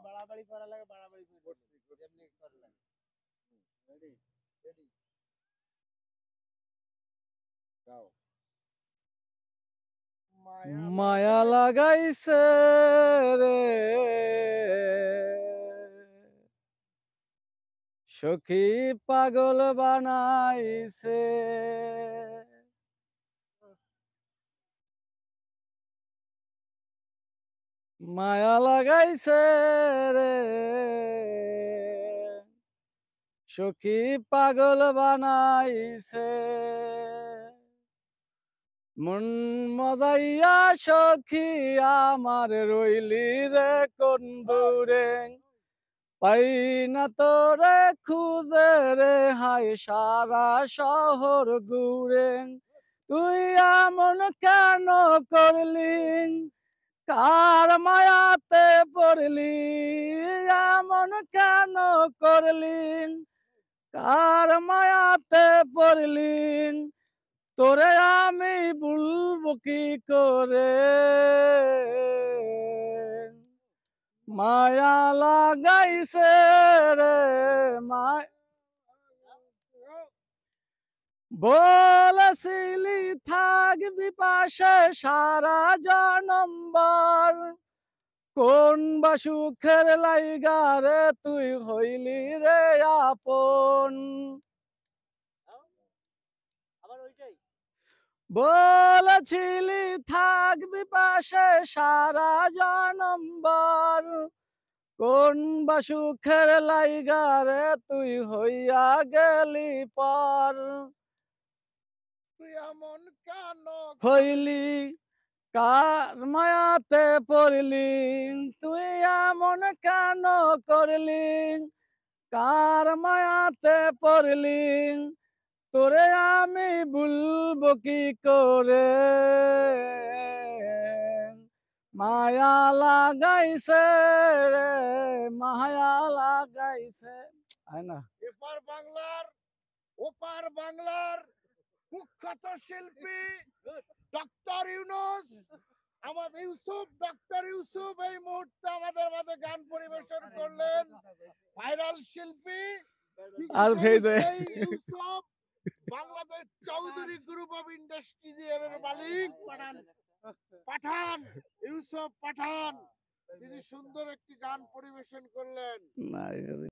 বাড়াবাড়ি করা লাগে, বাড়াবাড়ি যেমনি করা লাগে। রেডি রেডি গাও। মায়া লাগাইছে রে সখী পাগল বানাইছে, মায়া লাগাইছে রে সখী পাগল বানাইছে, মন মজাইয়া সখী আমার রইলি রে কোন দূরে, পাই না তোরে খুঁজে রে হায় সারা শহর ঘুরে, তুই এমন কেন করলি, কার মায়াতে পড়লি, এমন কেন করলি, কার মায়াতে পড়লি, তোরে আমি বলবো কি করে, মায়া লাগাইছে রে বলেছিলি থাকবি পাশে সারা জনম্বর, কোন বা সুখের লাইগা রে তুই হইলি রে আপন, বলেছিলি থাকবি পাশে সারা জনম্বর, কোন বা সুখের লাইগা রে তুই হইয়া গেলি পর, তুই এমন কেন হইলি কার মায়াতে পড়লি, তুই এমন কেন করলি, কার মায়াতে পড়লি, তোরে আমি বলবো কি করে, মায়া লাগাইছে রে মায়া লাগাইছে, না এপার বাংলার ওপার বাংলার কুখ্যাত শিল্পী ডক্টর ইউনূস, আমাদের ডক্টর ইউসুফ এই মুহূর্তে আমাদের মাঝে গান পরিবেশন করলেন। ভাইরাল শিল্পী আর Yusuf Bangladesh Chowdhury group of industries এর মালিক পাঠান ইউসুফ পাঠান, তিনি সুন্দর একটি গান পরিবেশন করলেন।